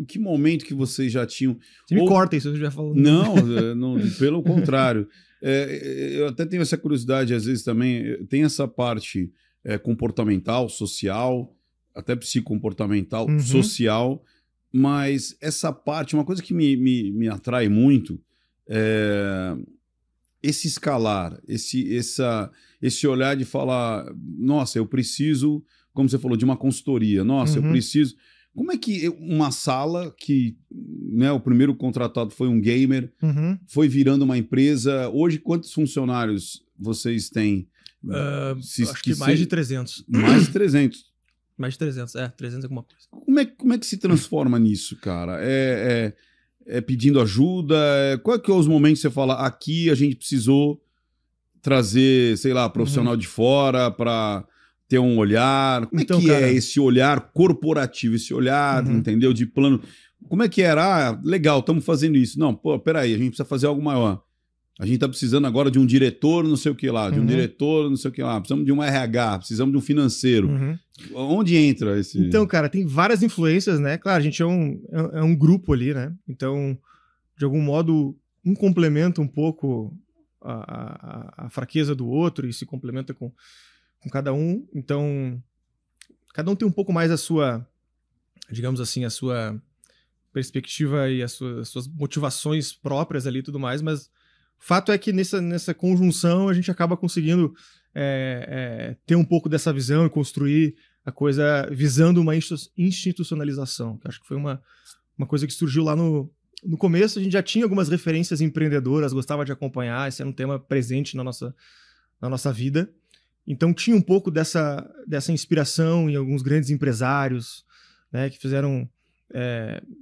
que momento que vocês já tinham... Você me corta isso, eu já falando. Não, pelo contrário. Eu até tenho essa curiosidade, às vezes também, tem essa parte comportamental, social, até psicomportamental, social, mas essa parte, uma coisa que me atrai muito é esse escalar, esse olhar de falar, nossa, eu preciso, como você falou, de uma consultoria, nossa, eu preciso... Como é que uma sala que, né, o primeiro contratado foi um gamer, foi virando uma empresa, hoje quantos funcionários vocês têm? Acho que mais de 300. Mais de 300. Mais de 300, 300 alguma coisa. Como é que se transforma nisso, cara? É pedindo ajuda? Qual é que é os momentos que você fala, aqui a gente precisou trazer, sei lá, profissional de fora para ter um olhar? Como então, é que cara, é esse olhar corporativo, esse olhar, entendeu, de plano? Como é que era? Legal, estamos fazendo isso. Não, pô, peraí, a gente precisa fazer algo maior. A gente está precisando agora de um diretor, não sei o que lá, de um diretor, não sei o que lá. Precisamos de um RH, precisamos de um financeiro. Onde entra esse... Então, cara, tem várias influências, né? Claro, a gente é um grupo ali, né? Então, de algum modo, um complementa um pouco a fraqueza do outro e se complementa com cada um. Então, cada um tem um pouco mais a sua, digamos assim, a sua perspectiva e as suas motivações próprias ali e tudo mais, mas o fato é que nessa conjunção a gente acaba conseguindo ter um pouco dessa visão e construir a coisa visando uma institucionalização, que acho que foi uma coisa que surgiu lá no começo. A gente já tinha algumas referências empreendedoras, gostava de acompanhar, esse era um tema presente na nossa vida. Então tinha um pouco dessa inspiração em alguns grandes empresários, né, que fizeram,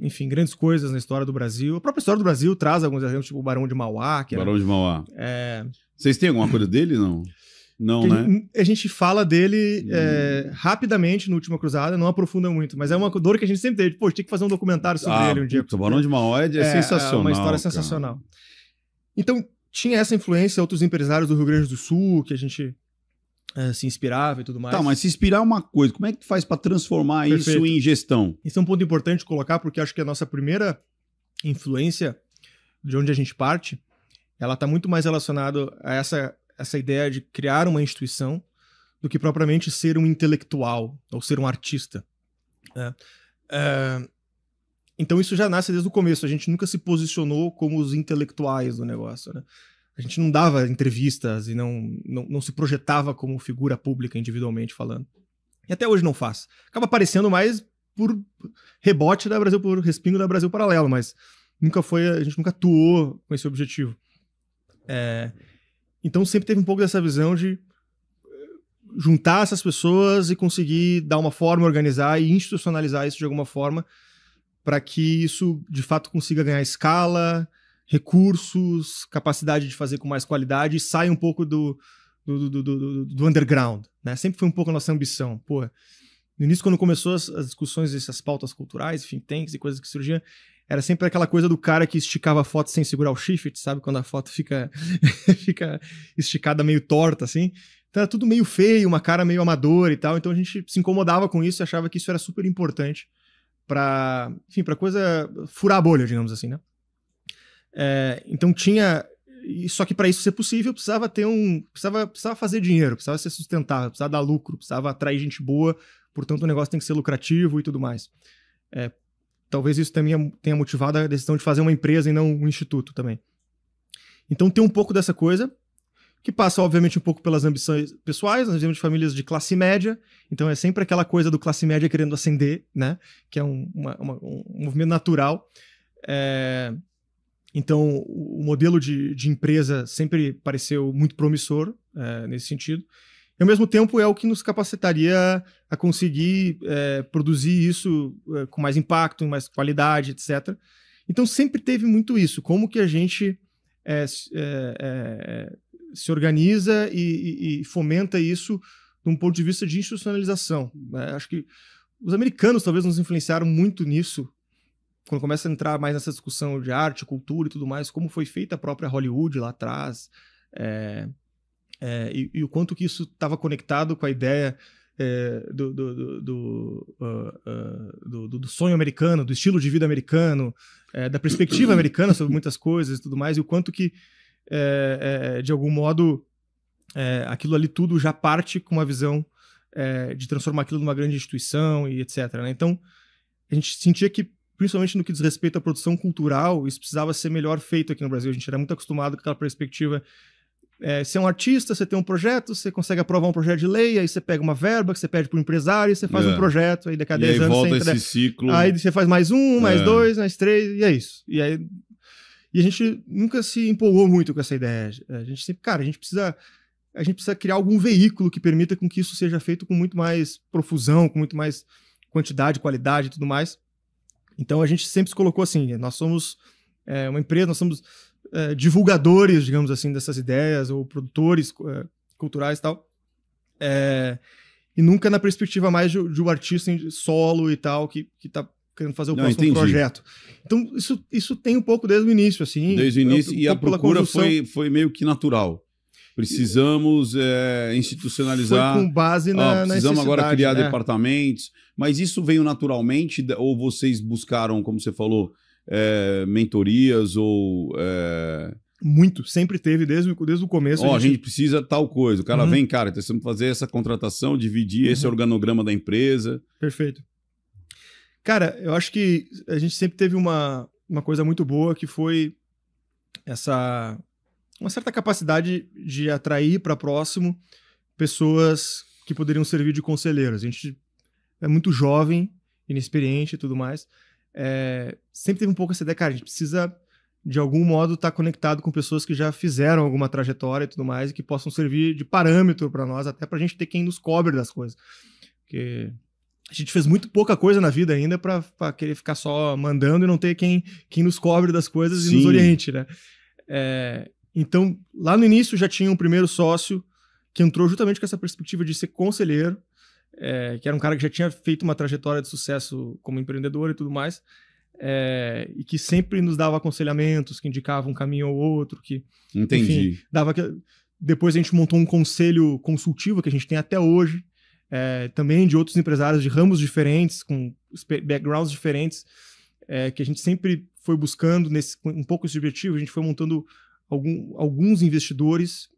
enfim, grandes coisas na história do Brasil. A própria história do Brasil traz alguns exemplos, tipo o Barão de Mauá. Barão de Mauá. Vocês têm alguma coisa dele, não? Não, né? A gente fala dele rapidamente no Última Cruzada, não aprofunda muito, mas é uma dor que a gente sempre teve. Pô, a gente tem que fazer um documentário sobre ele um dia. O Barão de Mauá é sensacional. É uma história sensacional. Então, tinha essa influência, outros empresários do Rio Grande do Sul, que a gente se inspirava e tudo mais. Tá, mas se inspirar é uma coisa, como é que faz para transformar isso em gestão? Esse é um ponto importante de colocar, porque acho que a nossa primeira influência, de onde a gente parte, ela está muito mais relacionada a essa ideia de criar uma instituição do que propriamente ser um intelectual ou ser um artista. Então isso já nasce desde o começo. A gente nunca se posicionou como os intelectuais do negócio, né? A gente não dava entrevistas e não se projetava como figura pública individualmente falando. E até hoje não faz. Acaba aparecendo mais por rebote da Brasil, por respingo da Brasil Paralelo, mas a gente nunca atuou com esse objetivo. Então sempre teve um pouco dessa visão de juntar essas pessoas e conseguir dar uma forma, organizar e institucionalizar isso de alguma forma para que isso de fato consiga ganhar escala, recursos, capacidade de fazer com mais qualidade e saia um pouco do underground, né? Sempre foi um pouco a nossa ambição. Pô, no início, quando começou as discussões dessas pautas culturais, think tanks e coisas que surgiam, era sempre aquela coisa do cara que esticava a foto sem segurar o shift, sabe? Quando a foto fica esticada meio torta, assim. Então era tudo meio feio, uma cara meio amadora e tal. Então a gente se incomodava com isso e achava que isso era super importante pra coisa furar a bolha, digamos assim, né? Então tinha... Só que para isso ser possível, precisava fazer dinheiro, precisava ser sustentável, precisava dar lucro, precisava atrair gente boa, portanto o negócio tem que ser lucrativo e tudo mais. Talvez isso também tenha motivado a decisão de fazer uma empresa e não um instituto também. Então tem um pouco dessa coisa, que passa obviamente um pouco pelas ambições pessoais. Nós vivemos de famílias de classe média, então é sempre aquela coisa do classe média querendo ascender, né? Que é um movimento natural. Então, o modelo de empresa sempre pareceu muito promissor nesse sentido. E, ao mesmo tempo, é o que nos capacitaria a conseguir produzir isso com mais impacto, com mais qualidade, etc. Então, sempre teve muito isso. Como que a gente se organiza e fomenta isso de um ponto de vista de institucionalização, né? Acho que os americanos talvez nos influenciaram muito nisso, quando começa a entrar mais nessa discussão de arte, cultura e tudo mais, como foi feita a própria Hollywood lá atrás, e o quanto que isso estava conectado com a ideia do sonho americano, do estilo de vida americano, da perspectiva americana sobre muitas coisas e tudo mais, e o quanto que, de algum modo, aquilo ali tudo já parte com uma visão de transformar aquilo numa grande instituição e etc. Né? Então, a gente sentia que, principalmente no que diz respeito à produção cultural, isso precisava ser melhor feito aqui no Brasil. A gente era muito acostumado com aquela perspectiva. Você é um artista, você tem um projeto, você consegue aprovar um projeto de lei, aí você pega uma verba que você pede para o empresário, você faz um projeto, aí daqui a 10 anos volta você entra, esse ciclo. Aí você faz mais um, mais dois, mais três, e é isso. E a gente nunca se empolgou muito com essa ideia. A gente sempre, cara, a gente precisa criar algum veículo que permita com que isso seja feito com muito mais profusão, com muito mais quantidade, qualidade e tudo mais. Então a gente sempre se colocou assim, nós somos uma empresa, nós somos divulgadores, digamos assim, dessas ideias, ou produtores culturais e tal, e nunca na perspectiva mais de um artista em solo e tal, que tá querendo fazer o próximo projeto. Então isso tem um pouco desde o início, assim. Desde o início, e a procura foi meio que natural. Precisamos institucionalizar. Foi com base na precisamos agora criar departamentos. Mas isso veio naturalmente, ou vocês buscaram, como você falou, mentorias ou... Muito, sempre teve, desde o começo. A gente precisa tal coisa. O cara vem, cara, precisamos fazer essa contratação, dividir esse organograma da empresa. Perfeito. Cara, eu acho que a gente sempre teve uma coisa muito boa, que foi uma certa capacidade de atrair para próximo pessoas que poderiam servir de conselheiros. A gente é muito jovem, inexperiente e tudo mais. Sempre teve um pouco essa ideia, cara, a gente precisa, de algum modo, estar conectado com pessoas que já fizeram alguma trajetória e tudo mais, e que possam servir de parâmetro para nós, até para a gente ter quem nos cobre das coisas. Porque a gente fez muito pouca coisa na vida ainda para querer ficar só mandando e não ter quem nos cobre das coisas. Sim. E nos oriente, né? Então, lá no início já tinha um primeiro sócio que entrou justamente com essa perspectiva de ser conselheiro, que era um cara que já tinha feito uma trajetória de sucesso como empreendedor e tudo mais, e que sempre nos dava aconselhamentos, que indicava um caminho ou outro, que... Entendi. Enfim, depois a gente montou um conselho consultivo, que a gente tem até hoje, também de outros empresários de ramos diferentes, com backgrounds diferentes, que a gente sempre foi buscando um pouco esse objetivo. A gente foi montando alguns investidores,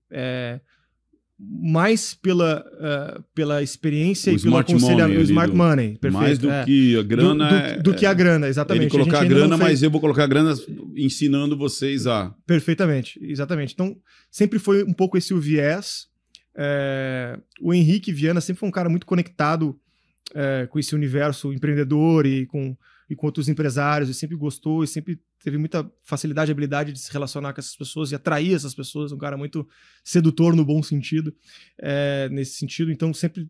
mais pela experiência e pelo aconselhamento, o smart money. Perfeito, mais do que a grana. Do que a grana, exatamente. Ele colocar a grana, mas eu vou colocar a grana ensinando vocês a... Perfeitamente, exatamente. Então, sempre foi um pouco esse o viés. O Henrique Viana sempre foi um cara muito conectado com esse universo empreendedor e com outros empresários, e sempre gostou, e sempre teve muita facilidade e habilidade de se relacionar com essas pessoas e atrair essas pessoas, um cara muito sedutor no bom sentido, nesse sentido. Então sempre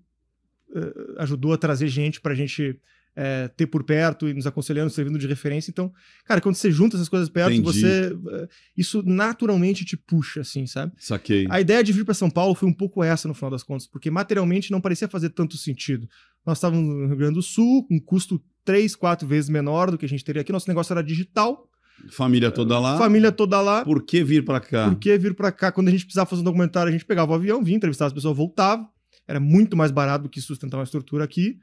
ajudou a trazer gente pra gente ter por perto e nos aconselhando, servindo de referência. Então, cara, quando você junta essas coisas perto, isso naturalmente te puxa, assim, sabe? Saquei. A ideia de vir para São Paulo foi um pouco essa, no final das contas, porque materialmente não parecia fazer tanto sentido. Nós estávamos no Rio Grande do Sul, com um custo 3, 4 vezes menor do que a gente teria aqui. Nosso negócio era digital. Família toda lá. Família toda lá. Por que vir para cá? Por que vir para cá? Quando a gente precisava fazer um documentário, a gente pegava o avião, vinha, entrevistava as pessoas, voltava. Era muito mais barato do que sustentar uma estrutura aqui.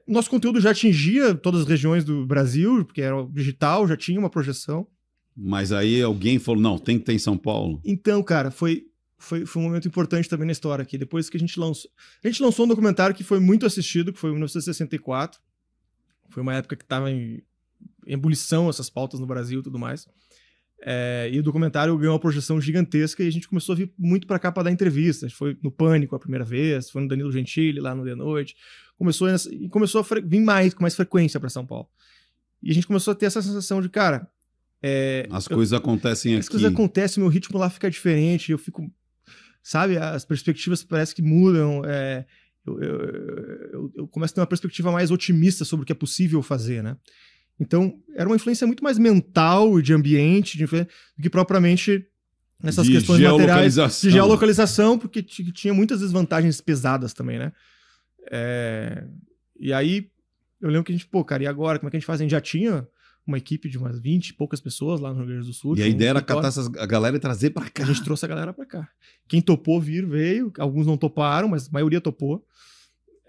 Nosso conteúdo já atingia todas as regiões do Brasil, porque era digital, já tinha uma projeção. Mas aí alguém falou, não, tem que ter em São Paulo. Então, cara, foi um momento importante também na história aqui. Depois que a gente lançou um documentário que foi muito assistido, que foi em 1964. Foi uma época que estava em ebulição essas pautas no Brasil e tudo mais. E o documentário ganhou uma projeção gigantesca, e a gente começou a vir muito para cá para dar entrevista. A gente foi no Pânico a primeira vez, foi no Danilo Gentili, lá no De Noite. Começou a vir com mais frequência para São Paulo. E a gente começou a ter essa sensação de, cara... As coisas acontecem aqui. As coisas acontecem, meu ritmo lá fica diferente, eu fico... Sabe, as perspectivas parece que mudam. Eu começo a ter uma perspectiva mais otimista sobre o que é possível fazer, né? Então, era uma influência muito mais mental e de ambiente, do que propriamente nessas questões materiais de geolocalização, porque tinha muitas desvantagens pesadas também, né? E aí, eu lembro que a gente, cara, e agora? Como é que a gente faz? A gente já tinha uma equipe de umas 20 e poucas pessoas lá no Rio Grande do Sul. E a ideia era catar a galera e trazer pra cá. A gente trouxe a galera pra cá. Quem topou vir, veio. Alguns não toparam, mas a maioria topou.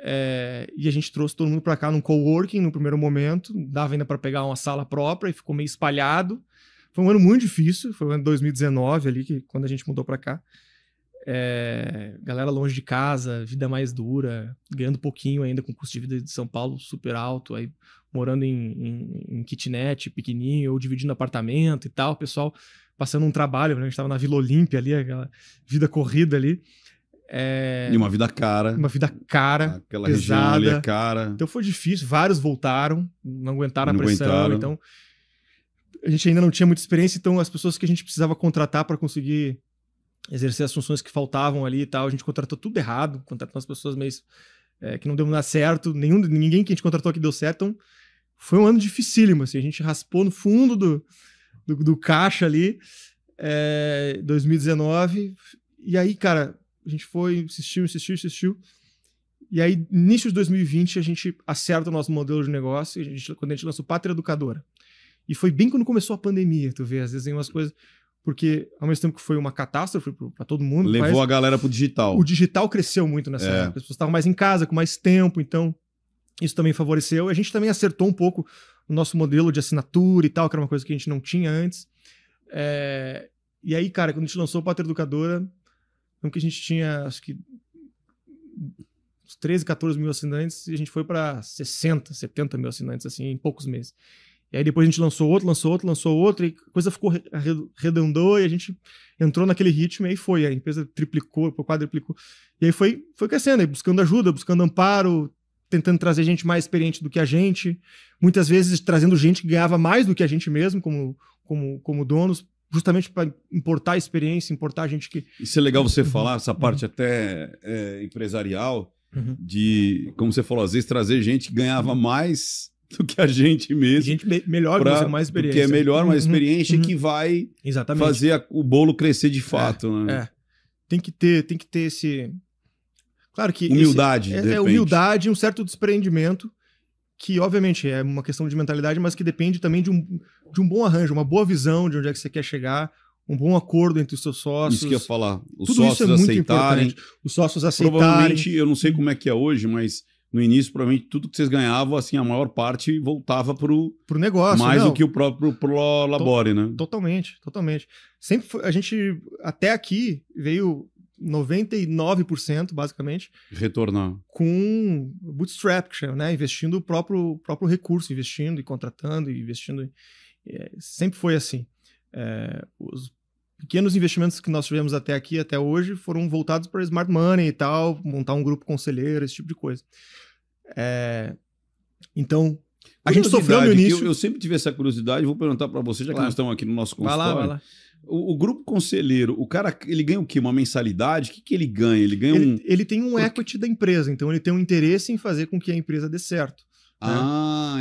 E a gente trouxe todo mundo pra cá num coworking no primeiro momento. Dava ainda pra pegar uma sala própria e ficou meio espalhado. Foi um ano muito difícil. Foi o ano de 2019 ali, quando a gente mudou pra cá. Galera longe de casa, vida mais dura, ganhando pouquinho ainda com o custo de vida de São Paulo super alto, aí morando em kitnet pequenininho, ou dividindo apartamento e tal, o pessoal passando um trabalho, né? A gente tava na Vila Olímpia ali, aquela vida corrida ali. E uma vida cara. Uma vida cara, aquela pesada. Região ali é cara. Então foi difícil, vários voltaram, não aguentaram a pressão, então a gente ainda não tinha muita experiência, então as pessoas que a gente precisava contratar para conseguir exercer as funções que faltavam ali e tal, a gente contratou tudo errado, contratou as pessoas meio que não deu nada certo, ninguém que a gente contratou aqui deu certo, então foi um ano dificílimo, assim, a gente raspou no fundo do caixa ali, 2019, e aí, cara, a gente foi, insistiu, e aí, início de 2020, a gente acerta o nosso modelo de negócio, quando a gente lançou Pátria Educadora, e foi bem quando começou a pandemia, tu vê, às vezes tem umas coisas... Porque, ao mesmo tempo que foi uma catástrofe para todo mundo... Levou a galera pro digital. O digital cresceu muito nessa época. As pessoas estavam mais em casa, com mais tempo, então isso também favoreceu. A gente também acertou um pouco o nosso modelo de assinatura e tal, que era uma coisa que a gente não tinha antes. E aí, cara, quando a gente lançou o Pátria Educadora, então que a gente tinha, acho que, uns 13, 14 mil assinantes, e a gente foi para 60, 70 mil assinantes, assim, em poucos meses. E aí depois a gente lançou outro, e a coisa ficou redondou, e a gente entrou naquele ritmo, e aí foi. A empresa triplicou, quadruplicou. E aí foi crescendo, aí buscando ajuda, buscando amparo, tentando trazer gente mais experiente do que a gente, muitas vezes trazendo gente que ganhava mais do que a gente mesmo, como donos, justamente para importar experiência, importar gente que... Isso é legal você falar, essa parte até empresarial, de, como você falou, às vezes trazer gente que ganhava mais... do que a gente mesmo. Gente melhor, que mais experiente. Que é melhor, mais experiente, e que vai fazer o bolo crescer de fato. Né? Tem que ter esse... Claro que... Humildade, humildade e um certo desprendimento, que obviamente é uma questão de mentalidade, mas que depende também de um bom arranjo, uma boa visão de onde é que você quer chegar, um bom acordo entre os seus sócios. Isso que eu ia falar. Os Tudo sócios isso é muito aceitarem. importante. Os sócios aceitarem. Provavelmente, eu não sei como é que é hoje, mas... No início, provavelmente, tudo que vocês ganhavam, assim, a maior parte voltava pro negócio. Mais do que o próprio pro Labore, né? Totalmente. Sempre foi, a gente, até aqui, veio 99%, basicamente. Retornar. Com bootstrap, que chama, né? Investindo o próprio recurso, investindo e contratando, sempre foi assim. Os pequenos investimentos que nós tivemos até aqui, até hoje, foram voltados para smart money e tal, montar um grupo conselheiro, esse tipo de coisa. Então, a gente sofreu no início... Eu sempre tive essa curiosidade, vou perguntar para você, já que nós estamos aqui no nosso consultório. Vai lá. O grupo conselheiro, o cara, ele ganha o quê? Uma mensalidade? O que ele ganha? Ele tem um equity da empresa, então ele tem um interesse em fazer com que a empresa dê certo.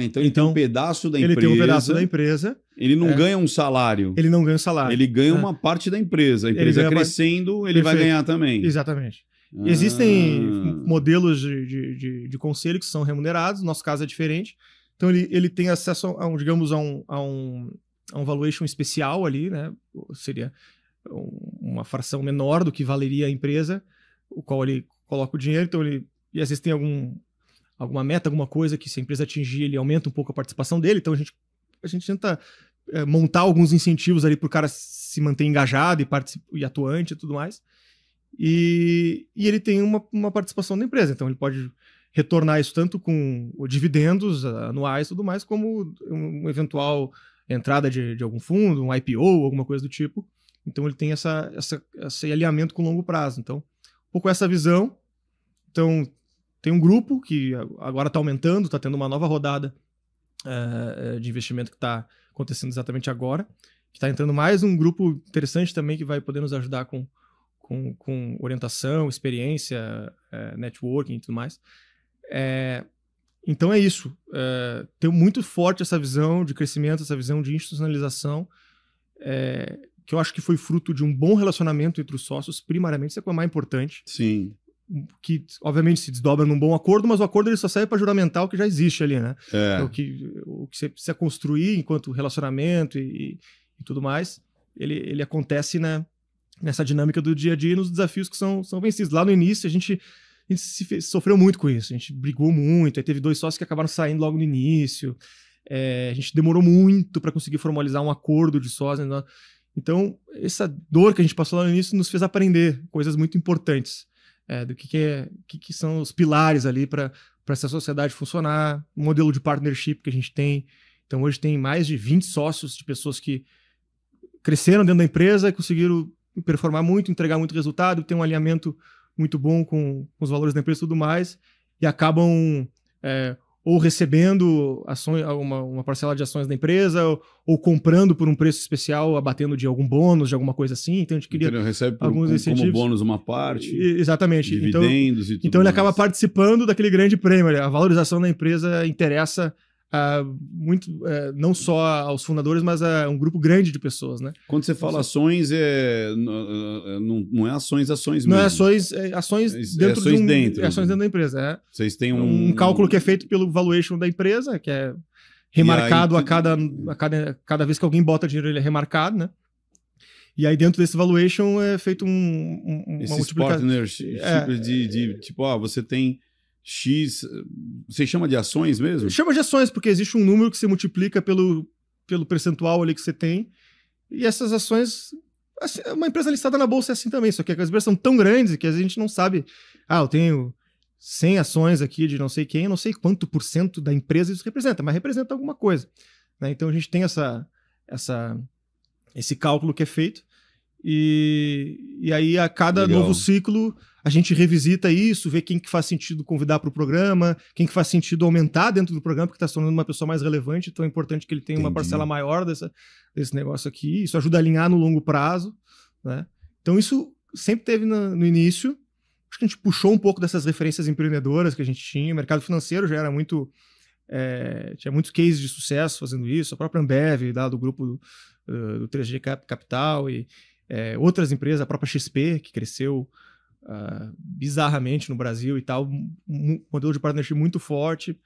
Então ele tem um pedaço da empresa. Ele tem um pedaço da empresa. Ele não ganha um salário. Ele não ganha um salário. Ele ganha uma parte da empresa. A empresa crescendo, ele vai ganhar também. Exatamente. Existem modelos de conselho que são remunerados, no nosso caso é diferente. Então ele tem acesso a um valuation especial ali, né? Seria uma fração menor do que valeria a empresa, o qual ele coloca o dinheiro. Então e às vezes tem alguma meta, alguma coisa que se a empresa atingir, ele aumenta um pouco a participação dele. Então a gente tenta montar alguns incentivos ali para o cara se manter engajado e atuante e tudo mais. E ele tem uma participação da empresa, então ele pode retornar isso tanto com dividendos anuais e tudo mais, como uma eventual entrada de algum fundo, um IPO, alguma coisa do tipo. Então ele tem esse alinhamento com longo prazo. Então, um pouco essa visão. Então, tem um grupo que agora está aumentando, está tendo uma nova rodada de investimento que está acontecendo exatamente agora, que está entrando mais um grupo interessante também que vai poder nos ajudar com orientação, experiência, networking e tudo mais. Então é isso. Tenho muito forte essa visão de crescimento, essa visão de institucionalização, que eu acho que foi fruto de um bom relacionamento entre os sócios, primariamente, isso é a coisa mais importante. Sim. que obviamente se desdobra num bom acordo, mas o acordo ele só serve para juramentar o que já existe ali, né? Então, o que você precisa construir enquanto relacionamento e tudo mais, ele acontece, né, nessa dinâmica do dia a dia e nos desafios que são vencidos. Lá no início a gente sofreu muito com isso, a gente brigou muito, aí teve 2 sócios que acabaram saindo logo no início, a gente demorou muito para conseguir formalizar um acordo de sócios, né? Então, essa dor que a gente passou lá no início nos fez aprender coisas muito importantes do que são os pilares ali para essa sociedade funcionar, o modelo de partnership que a gente tem. Então, hoje tem mais de 20 sócios de pessoas que cresceram dentro da empresa, conseguiram performar muito, entregar muito resultado, ter um alinhamento muito bom com os valores da empresa e tudo mais, e acabam ou recebendo ações, uma parcela de ações da empresa, ou comprando por um preço especial, abatendo de algum bônus, de alguma coisa assim. Então a gente queria recebe alguns incentivos. Como bônus uma parte. Exatamente. Dividendos e tudo então ele mais. acaba participando daquele grande prêmio. A valorização da empresa interessa muito, não só aos fundadores, mas a um grupo grande de pessoas, né? Quando você fala ações, não é ações mesmo. Não é ações dentro dentro da empresa. Vocês têm um cálculo que é feito pelo valuation da empresa, que é remarcado a cada vez que alguém bota dinheiro, ele é remarcado, né? E aí dentro desse valuation é feito uma multiplicação. Partnership tipo, você tem X, você chama de ações mesmo? Chama de ações, porque existe um número que você multiplica pelo percentual ali que você tem, e essas ações, assim, uma empresa listada na bolsa é assim também, só que as empresas são tão grandes que a gente não sabe, eu tenho 100 ações aqui de não sei quem, eu não sei quanto % da empresa isso representa, mas representa alguma coisa, né? Então a gente tem esse cálculo que é feito, e aí a cada novo ciclo a gente revisita isso, vê quem que faz sentido convidar para o programa, quem que faz sentido aumentar dentro do programa, porque está se tornando uma pessoa mais relevante, então é importante que ele tenha uma parcela maior desse negócio aqui. Isso ajuda a alinhar no longo prazo, né? Então isso sempre teve no início. Acho que a gente puxou um pouco dessas referências empreendedoras que a gente tinha. O mercado financeiro já era muito... tinha muitos cases de sucesso fazendo isso. A própria Ambev, do grupo do 3G Capital e outras empresas, a própria XP, que cresceu bizarramente no Brasil e tal, um modelo de partnership muito forte.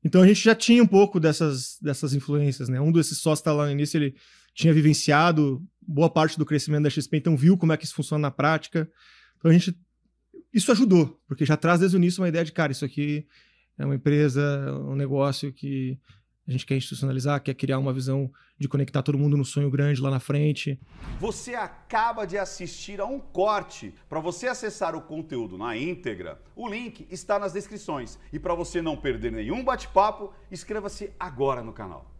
Então a gente já tinha um pouco dessas influências, né? Um desses sócios que estava lá no início, ele tinha vivenciado boa parte do crescimento da XP, então viu como é que isso funciona na prática. Então isso ajudou, porque já traz desde o início uma ideia de, cara, isso aqui é uma empresa, um negócio que a gente quer institucionalizar, quer criar uma visão de conectar todo mundo no sonho grande lá na frente. Você acaba de assistir a um corte. Para você acessar o conteúdo na íntegra, o link está nas descrições. E para você não perder nenhum bate-papo, inscreva-se agora no canal.